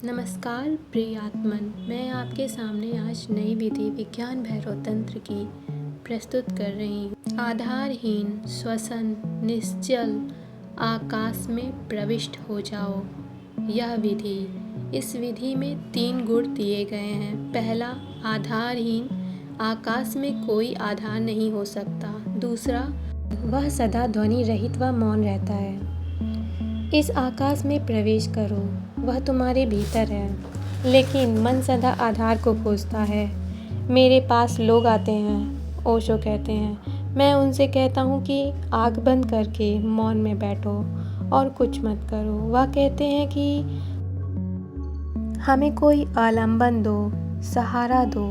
नमस्कार प्रिय आत्मन, मैं आपके सामने आज नई विधि विज्ञान भैरव तंत्र की प्रस्तुत कर रही हूँ। आधारहीन श्वसन निश्चल आकाश में प्रविष्ट हो जाओ। यह विधि, इस विधि में 3 गुण दिए गए हैं। पहला, आधारहीन, आकाश में कोई आधार नहीं हो सकता। दूसरा, वह सदा ध्वनि रहित व मौन रहता है। इस आकाश में प्रवेश करो, वह तुम्हारे भीतर है, लेकिन मन सदा आधार को खोजता है। मेरे पास लोग आते हैं, ओशो कहते हैं, मैं उनसे कहता हूँ कि आँख बंद करके मौन में बैठो और कुछ मत करो। वह कहते हैं कि हमें कोई आलंबन दो, सहारा दो,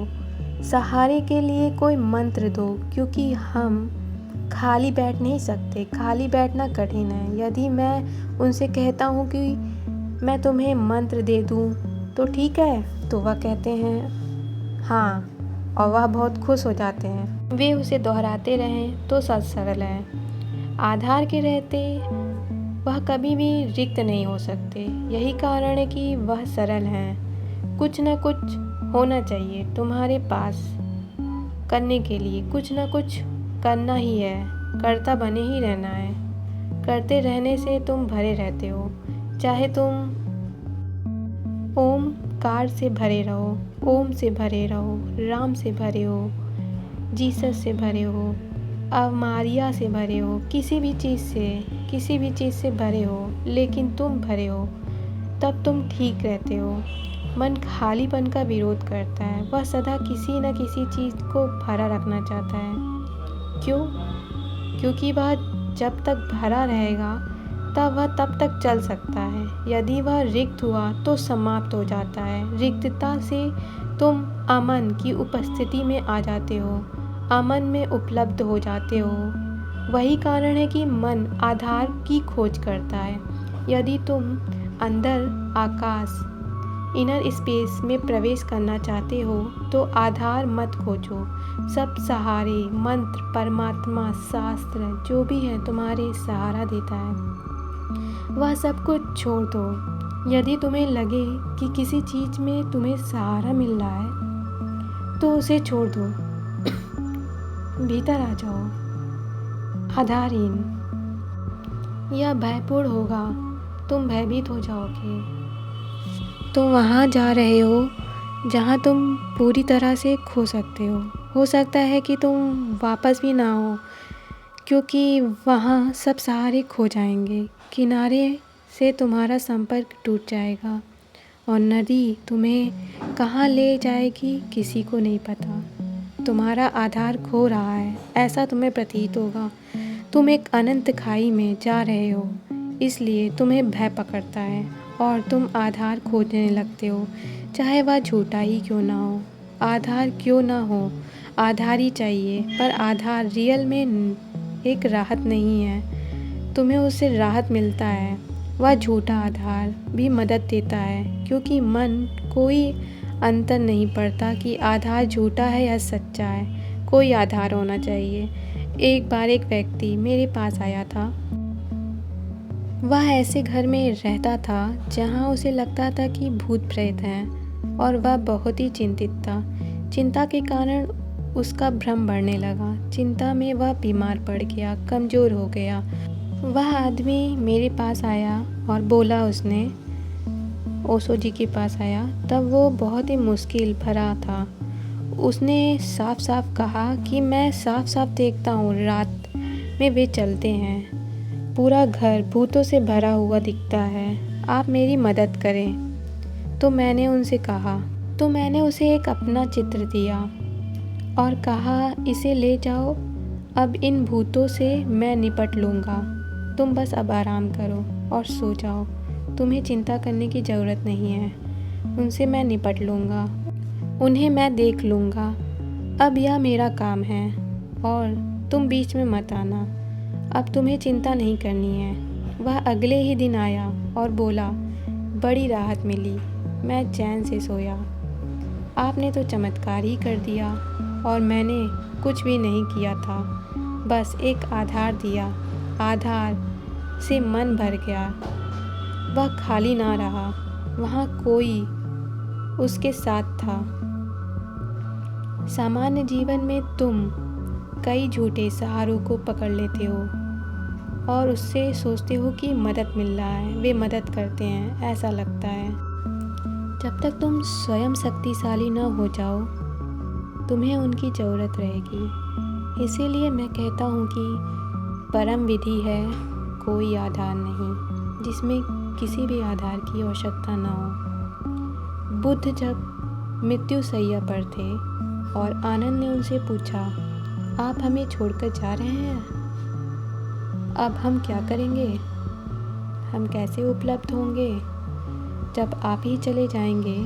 सहारे के लिए कोई मंत्र दो, क्योंकि हम खाली बैठ नहीं सकते। खाली बैठना कठिन है। यदि मैं उनसे कहता हूँ कि मैं तुम्हें मंत्र दे दूँ तो ठीक है, तो वह कहते हैं हाँ, और वह बहुत खुश हो जाते हैं। वे उसे दोहराते रहें तो सच सरल है। आधार के रहते वह कभी भी रिक्त नहीं हो सकते। यही कारण है कि वह सरल हैं। कुछ न कुछ होना चाहिए तुम्हारे पास करने के लिए। कुछ न कुछ करना ही है, करता बने ही रहना है। करते रहने से तुम भरे रहते हो। चाहे तुम ओमकार से भरे रहो, ओम से भरे रहो, राम से भरे हो, जीसस से भरे हो, अवमारिया से भरे हो, किसी भी चीज़ से भरे हो, लेकिन तुम भरे हो, तब तुम ठीक रहते हो। मन खालीपन का विरोध करता है। वह सदा किसी न किसी चीज़ को भरा रखना चाहता है। क्यों? क्योंकि वह जब तक भरा रहेगा तब वह तब तक चल सकता है। यदि वह रिक्त हुआ तो समाप्त हो जाता है। रिक्तता से तुम अमन की उपस्थिति में आ जाते हो, अमन में उपलब्ध हो जाते हो। वही कारण है कि मन आधार की खोज करता है। यदि तुम अंदर आकाश, इनर स्पेस में प्रवेश करना चाहते हो तो आधार मत खोजो। सब सहारे, मंत्र, परमात्मा, शास्त्र, जो भी है तुम्हारे सहारा देता है, वह सब कुछ छोड़ दो। यदि तुम्हें लगे कि किसी चीज़ में तुम्हें सहारा मिल रहा है तो उसे छोड़ दो। भीतर आ जाओ। आधारहीन, यह भयपूर्ण होगा, तुम भयभीत हो जाओगे। तुम वहाँ जा रहे हो जहाँ तुम पूरी तरह से खो सकते हो। हो सकता है कि तुम वापस भी ना हो, क्योंकि वहाँ सब सहारे खो जाएंगे। किनारे से तुम्हारा संपर्क टूट जाएगा और नदी तुम्हें कहाँ ले जाएगी किसी को नहीं पता। तुम्हारा आधार खो रहा है, ऐसा तुम्हें प्रतीत होगा। तुम एक अनंत खाई में जा रहे हो, इसलिए तुम्हें भय पकड़ता है और तुम आधार खोजने लगते हो, चाहे वह झूठा ही क्यों ना हो। आधार क्यों ना हो, आधार ही चाहिए। पर आधार रियल में एक राहत नहीं है। तुम्हें उससे राहत मिलता है। वह झूठा आधार भी मदद देता है, क्योंकि मन कोई अंतर नहीं पड़ता कि आधार झूठा है या सच्चा है। कोई आधार होना चाहिए। एक बार एक व्यक्ति मेरे पास आया था। वह ऐसे घर में रहता था जहाँ उसे लगता था कि भूत प्रेत हैं, और वह बहुत ही चिंतित था। चिंता के कारण उसका भ्रम बढ़ने लगा। चिंता में वह बीमार पड़ गया, कमज़ोर हो गया। वह आदमी मेरे पास आया और बोला, उसने ओशो जी के पास आया, तब वो बहुत ही मुश्किल भरा था। उसने साफ साफ कहा कि मैं साफ साफ देखता हूँ, रात में वे चलते हैं, पूरा घर भूतों से भरा हुआ दिखता है, आप मेरी मदद करें। तो मैंने उसे एक अपना चित्र दिया और कहा, इसे ले जाओ, अब इन भूतों से मैं निपट लूँगा। तुम बस अब आराम करो और सो जाओ। तुम्हें चिंता करने की ज़रूरत नहीं है। उनसे मैं निपट लूँगा, उन्हें मैं देख लूँगा। अब यह मेरा काम है और तुम बीच में मत आना। अब तुम्हें चिंता नहीं करनी है। वह अगले ही दिन आया और बोला, बड़ी राहत मिली, मैं चैन से सोया। आपने तो चमत्कार ही कर दिया और मैंने कुछ भी नहीं किया था, बस एक आधार दिया। आधार से मन भर गया, वह खाली ना रहा। वहाँ कोई उसके साथ था। सामान्य जीवन में तुम कई झूठे सहारों को पकड़ लेते हो और उससे सोचते हो कि मदद मिल रहा है, वे मदद करते हैं, ऐसा लगता है। जब तक तुम स्वयं शक्तिशाली न हो जाओ, तुम्हें उनकी ज़रूरत रहेगी। इसीलिए मैं कहता हूँ कि परम विधि है कोई आधार नहीं, जिसमें किसी भी आधार की आवश्यकता न हो। बुद्ध जब मृत्यु शैया पर थे और आनंद ने उनसे पूछा, आप हमें छोड़कर जा रहे हैं, अब हम क्या करेंगे? हम कैसे उपलब्ध होंगे? जब आप ही चले जाएंगे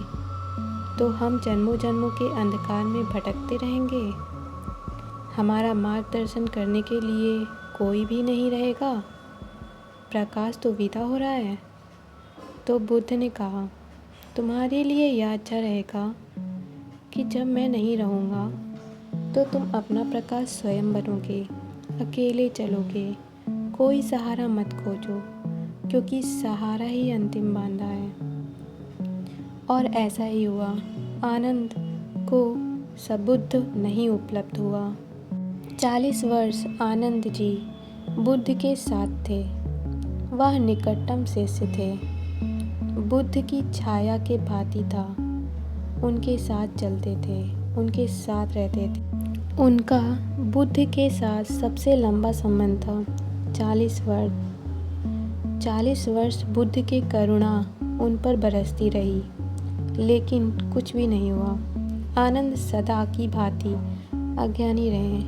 तो हम जन्मों जन्मों के अंधकार में भटकते रहेंगे। हमारा मार्गदर्शन करने के लिए कोई भी नहीं रहेगा। प्रकाश तो विदा हो रहा है। तो बुद्ध ने कहा, तुम्हारे लिए यह अच्छा रहेगा कि जब मैं नहीं रहूँगा तो तुम अपना प्रकाश स्वयं बनोगे, अकेले चलोगे, कोई सहारा मत खोजो, क्योंकि सहारा ही अंतिम बांधा है। और ऐसा ही हुआ। आनंद को सबुद्ध नहीं उपलब्ध हुआ। 40 वर्ष आनंद जी बुद्ध के साथ थे। वह निकटतम शिष्य थे। बुद्ध की छाया के भांति था। उनके साथ चलते थे, उनके साथ रहते थे। उनका बुद्ध के साथ सबसे लंबा संबंध था, 40 वर्ष। 40 वर्ष बुद्ध की करुणा उन पर बरसती रही, लेकिन कुछ भी नहीं हुआ। आनंद सदा की भांति अज्ञानी रहे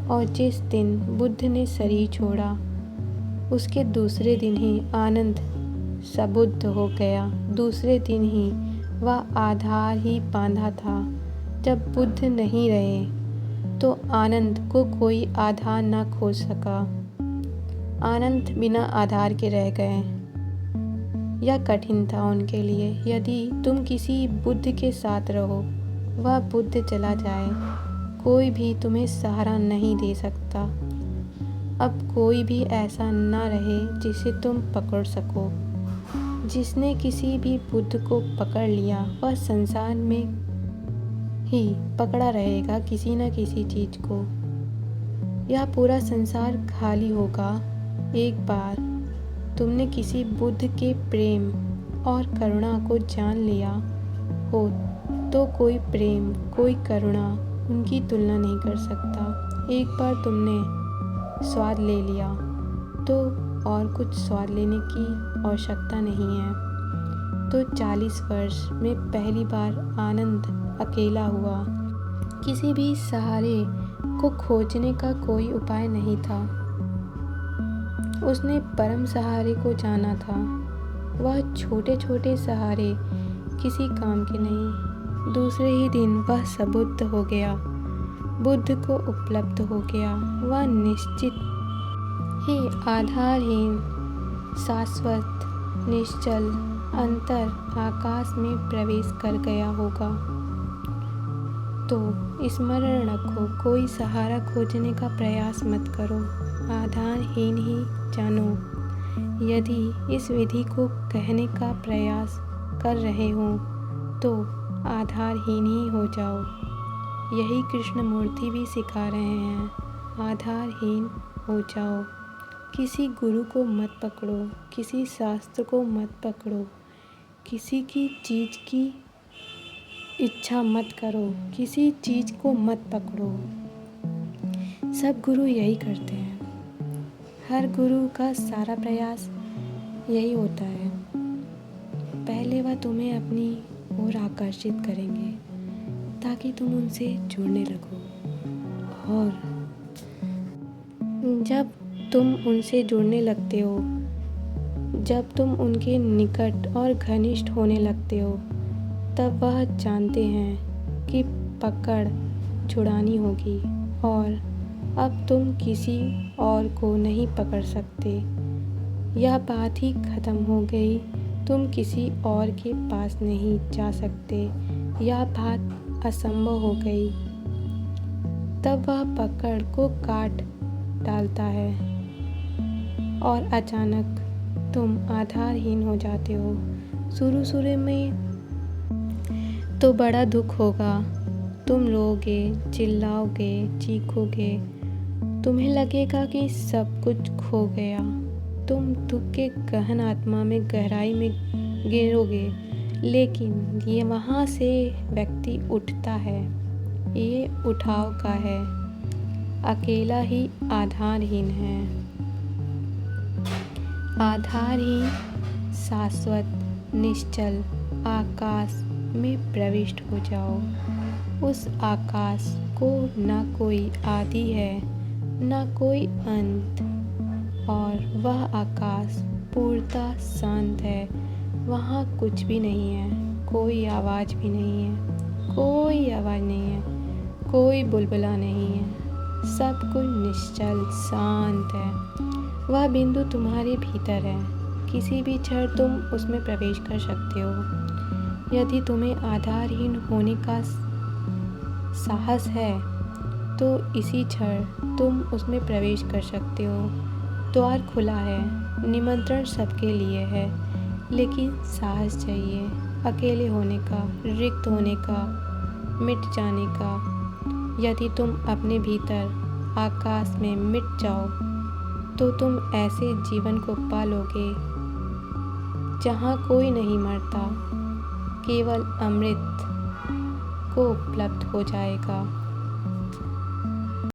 और जिस दिन बुद्ध ने शरीर छोड़ा, उसके दूसरे दिन ही आनंद सबुद्ध हो गया। दूसरे दिन ही वह आधार ही बांधा था। जब बुद्ध नहीं रहे तो आनंद को कोई आधार ना खोज सका। आनंद बिना आधार के रह गए। यह कठिन था उनके लिए। यदि तुम किसी बुद्ध के साथ रहो, वह बुद्ध चला जाए, कोई भी तुम्हें सहारा नहीं दे सकता। अब कोई भी ऐसा ना रहे जिसे तुम पकड़ सको। जिसने किसी भी बुद्ध को पकड़ लिया, वह संसार में ही पकड़ा रहेगा किसी न किसी चीज को। यह पूरा संसार खाली होगा। एक बार तुमने किसी बुद्ध के प्रेम और करुणा को जान लिया हो तो कोई प्रेम, कोई करुणा उनकी तुलना नहीं कर सकता। एक बार तुमने स्वाद ले लिया तो और कुछ स्वाद लेने की आवश्यकता नहीं है। तो 40 वर्ष में पहली बार आनंद अकेला हुआ। किसी भी सहारे को खोजने का कोई उपाय नहीं था। उसने परम सहारे को जाना था। वह छोटे छोटे सहारे किसी काम के नहीं। दूसरे ही दिन वह सबुद्ध हो गया, बुद्ध को उपलब्ध हो गया। वह निश्चित ही आधारहीन, शाश्वत, निश्चल अंतर आकाश में प्रवेश कर गया होगा। तो स्मरण रखो, कोई सहारा खोजने का प्रयास मत करो, आधारहीन ही जानो। यदि इस विधि को कहने का प्रयास कर रहे हो तो आधारहीन ही हो जाओ। यही कृष्णमूर्ति भी सिखा रहे हैं, आधारहीन हो जाओ। किसी गुरु को मत पकड़ो, किसी शास्त्र को मत पकड़ो, किसी की चीज़ की इच्छा मत करो, किसी चीज़ को मत पकड़ो। सब गुरु यही करते हैं। हर गुरु का सारा प्रयास यही होता है। पहले वह तुम्हें अपनी ओर आकर्षित करेंगे ताकि तुम उनसे जुड़ने लगो, और जब तुम उनसे जुड़ने लगते हो, जब तुम उनके निकट और घनिष्ठ होने लगते हो, तब वह जानते हैं कि पकड़ छुड़ानी होगी और अब तुम किसी और को नहीं पकड़ सकते। यह बात ही ख़त्म हो गई। तुम किसी और के पास नहीं जा सकते। यह बात असंभव हो गई। तब वह पकड़ को काट डालता है और अचानक तुम आधारहीन हो जाते हो। शुरू शुरू में तो बड़ा दुख होगा। तुम रोओगे, चिल्लाओगे, चीखोगे, तुम्हें लगेगा कि सब कुछ खो गया। तुम दुख के गहन आत्मा में गहराई में गिरोगे, लेकिन ये वहाँ से व्यक्ति उठता है। ये उठाव का है, अकेला ही आधारहीन है। आधारहीन शाश्वत निश्चल आकाश में प्रविष्ट हो जाओ। उस आकाश को ना कोई आदि है, ना कोई अंत, और वह आकाश पूर्णतः शांत है। वहाँ कुछ भी नहीं है, कोई आवाज़ भी नहीं है, कोई आवाज़ नहीं है, कोई बुलबुला नहीं है, सब कुछ निश्चल शांत है। वह बिंदु तुम्हारे भीतर है, किसी भी क्षण तुम उसमें प्रवेश कर सकते हो। यदि तुम्हें आधारहीन होने का साहस है तो इसी क्षण तुम उसमें प्रवेश कर सकते हो। द्वार खुला है, निमंत्रण सबके लिए है, लेकिन साहस चाहिए अकेले होने का, रिक्त होने का, मिट जाने का। यदि तुम अपने भीतर आकाश में मिट जाओ तो तुम ऐसे जीवन को पालोगे जहाँ कोई नहीं मरता, केवल अमृत को उपलब्ध हो जाएगा।